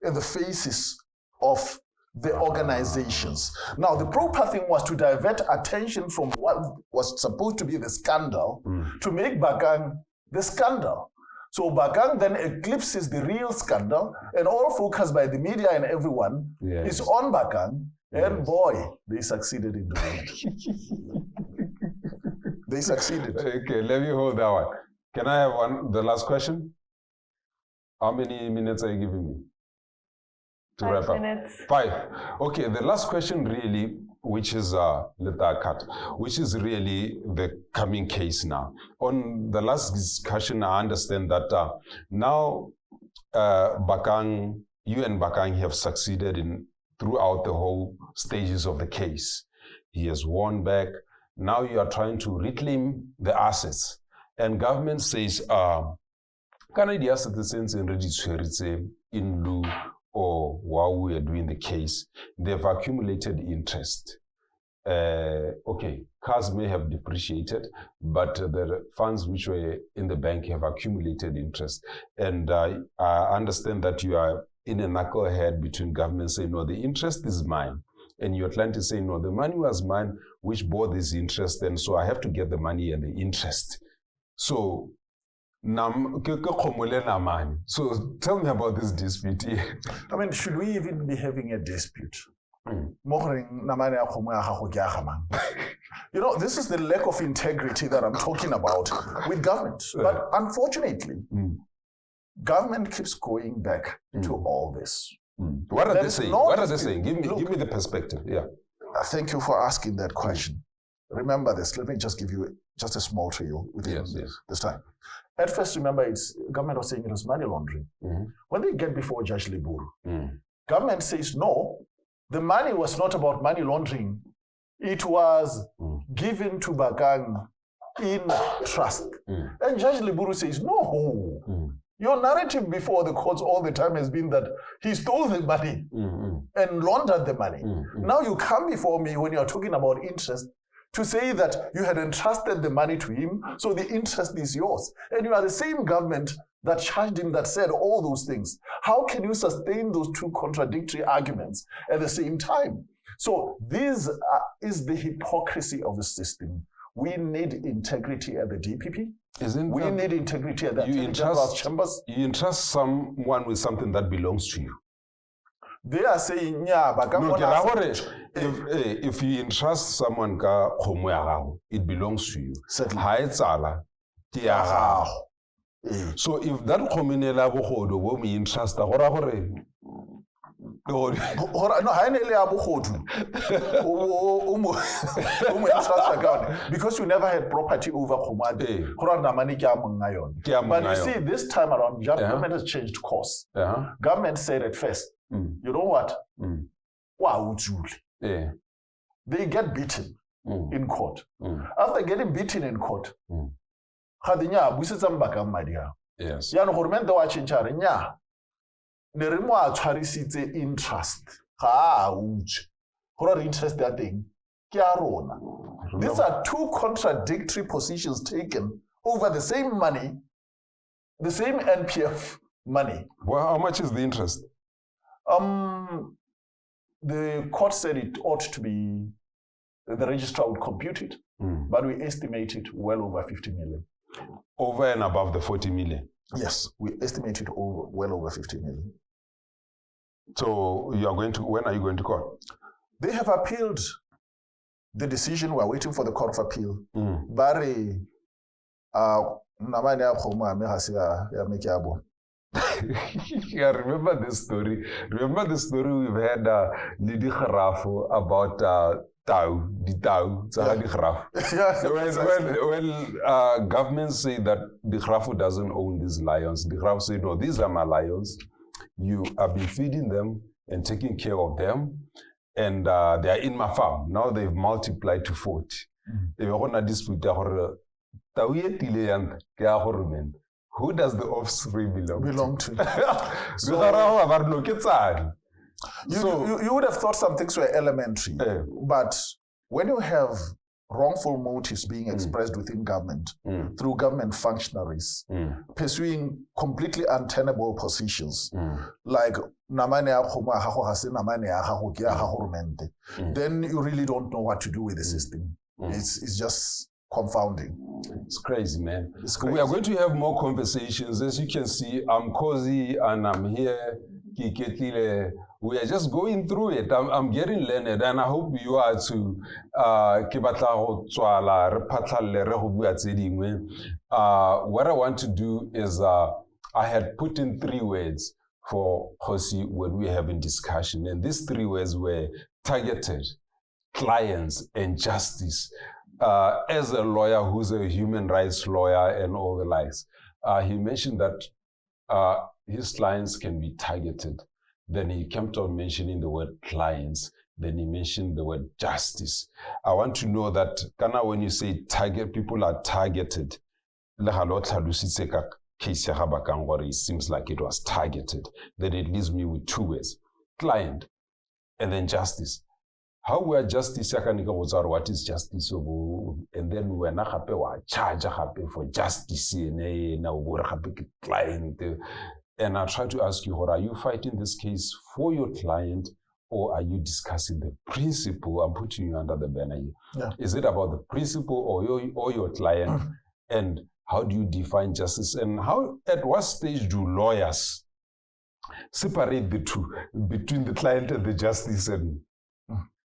in the faces of the organizations. Now, the proper thing was to divert attention from what was supposed to be the scandal to make Bakang the scandal. So Bakang then eclipses the real scandal, and all focus by the media and everyone is on Bakang. And boy, they succeeded in doing it. They succeeded. Okay, let me hold that one. Can I have the last question? How many minutes are you giving me to wrap up? 5 minutes. 5. Okay, the last question really, which is which is really the coming case now. On the last discussion, I understand that now Bakang, you and Bakang have succeeded in throughout the whole stages of the case. He has won back. Now you are trying to reclaim the assets. And government says, Canada citizens in Seretse, in lieu or while we are doing the case, they've accumulated interest. okay, cars may have depreciated, but the funds which were in the bank have accumulated interest. And I understand that you are in a knucklehead between government saying, no, the interest is mine. And your client is saying, no, the money was mine, which bore this interest, and so I have to get the money and the interest. So, so tell me about this dispute here. I mean, should we even be having a dispute? You know, this is the lack of integrity that I'm talking about with government. But unfortunately, government keeps going back to all this. What are they saying? What are they saying? Give me the perspective. Yeah. Thank you for asking that question. Remember this. Let me just give you just a small trail within this time. At first, remember, government was saying it was money laundering. When they get before Judge Leburu, government says no. The money was not about money laundering. It was given to Bakang in trust. And Judge Leburu says, no. Your narrative before the courts all the time has been that he stole the money and laundered the money. Now you come before me when you're talking about interest to say that you had entrusted the money to him, so the interest is yours. And you are the same government that charged him, that said all those things. How can you sustain those two contradictory arguments at the same time? So this is the hypocrisy of the system. We need integrity at the DPP. We need integrity at the chambers. You entrust someone with something that belongs to you. They are saying, yeah, but if you entrust someone, it belongs to you. So if that communal bohodo we entrust because you never had property over Komade. But you see, this time around, government has changed course. Government said at first, you know what? Wow, they get beaten in court. After getting beaten in court, yes. Interest. Interest that thing. These are two contradictory positions taken over the same money, the same NPF money. Well, how much is the interest? The court said it ought to be, the registrar would compute it, but we estimate it well over 50 million. Over and above the 40 million? Yes, we estimate it well over 50 million. So you are going to, when are you going to court? They have appealed the decision. We're waiting for the Court of Appeal. Barry, I remember this story. Remember the story we've had Lidi Kharafo about Tau. When governments say that the Kharafo doesn't own these lions, the Kharafo say, no, these are my lions. You have been feeding them and taking care of them, and they are in my farm. Now they've multiplied to 40. They were on a dispute. Who does the offspring belong to? You would have thought some things were elementary, but when you have wrongful motives being expressed within government through government functionaries pursuing completely untenable positions like then you really don't know what to do with the system. It's just confounding. It's crazy, man. It's crazy. We are going to have more conversations. As you can see, I'm Kgosi and I'm here. We are just going through it. I'm getting learned, and I hope you are too. What I want to do is I had put in 3 words for Kgosi when we were having discussion, and these 3 words were targeted, clients, and justice. As a lawyer who's a human rights lawyer and all the likes, he mentioned that his clients can be targeted. Then he kept on mentioning the word clients. Then he mentioned the word justice. I want to know that when you say target, people are targeted. It seems like it was targeted. Then it leaves me with 2 words, client and then justice. how we are justice, what is justice? And then we are charge for justice in a client. And I try to ask you, are you fighting this case for your client, or are you discussing the principle? I'm putting you under the banner here. Yeah. Is it about the principle or your client? And how do you define justice? And how, at what stage do lawyers separate the two, between the client and the justice? And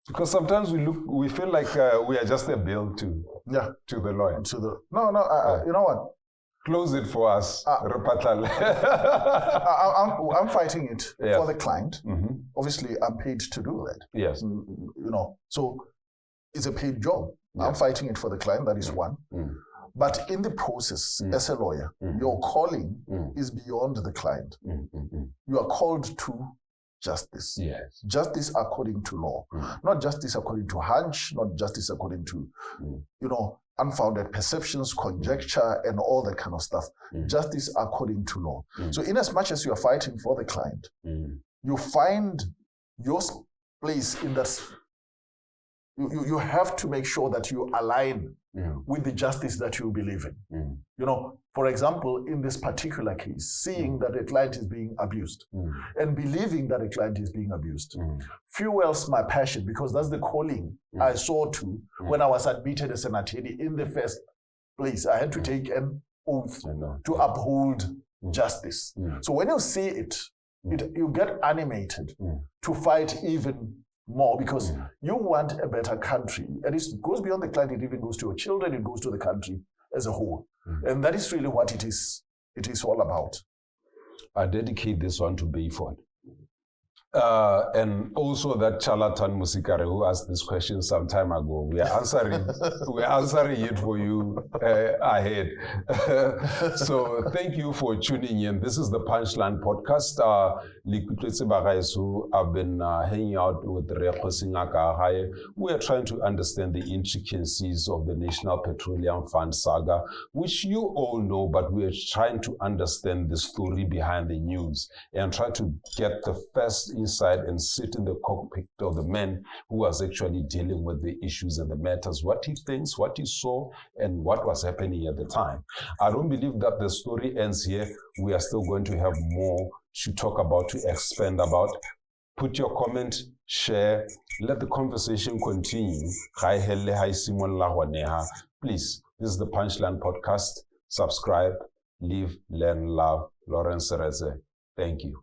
because sometimes we feel like we are just a bill to the lawyer. You know what? Close it for us. I'm fighting it for the client. Mm-hmm. Obviously, I'm paid to do that. Yes. So it's a paid job. Yeah. I'm fighting it for the client. That is one. But in the process, as a lawyer, your calling is beyond the client. You are called to justice. Yes. Justice according to law. Not justice according to hunch, not justice according to, unfounded perceptions, conjecture, and all that kind of stuff. Justice according to law. So in as much as you are fighting for the client, you find your place in that. You have to make sure that you align with the justice that you believe in. For example, in this particular case, seeing that a client is being abused and believing that a client is being abused fuels my passion, because that's the calling I saw to when I was admitted as an attorney in the first place. I had to take an oath to uphold justice. So when you see it, you get animated to fight even more, because you want a better country. And it goes beyond the client, it even goes to your children, it goes to the country as a whole. And that is really what it is all about. I dedicate this one to Bayford. And also that charlatan Musikare who asked this question some time ago. We are answering it for you ahead. So thank you for tuning in. This is the Punchline Podcast. I've been hanging out with Kgosi Ngakaagae. We are trying to understand the intricacies of the National Petroleum Fund saga, which you all know, but we are trying to understand the story behind the news and try to get the first inside and sit in the cockpit of the man who was actually dealing with the issues and the matters, what he thinks, what he saw, and what was happening at the time. I don't believe that the story ends here. We are still going to have more to talk about, to expand about. Put your comment, share, let the conversation continue. Please, this is the Punchline Podcast. Subscribe, live, learn, love. Serefo. Thank you.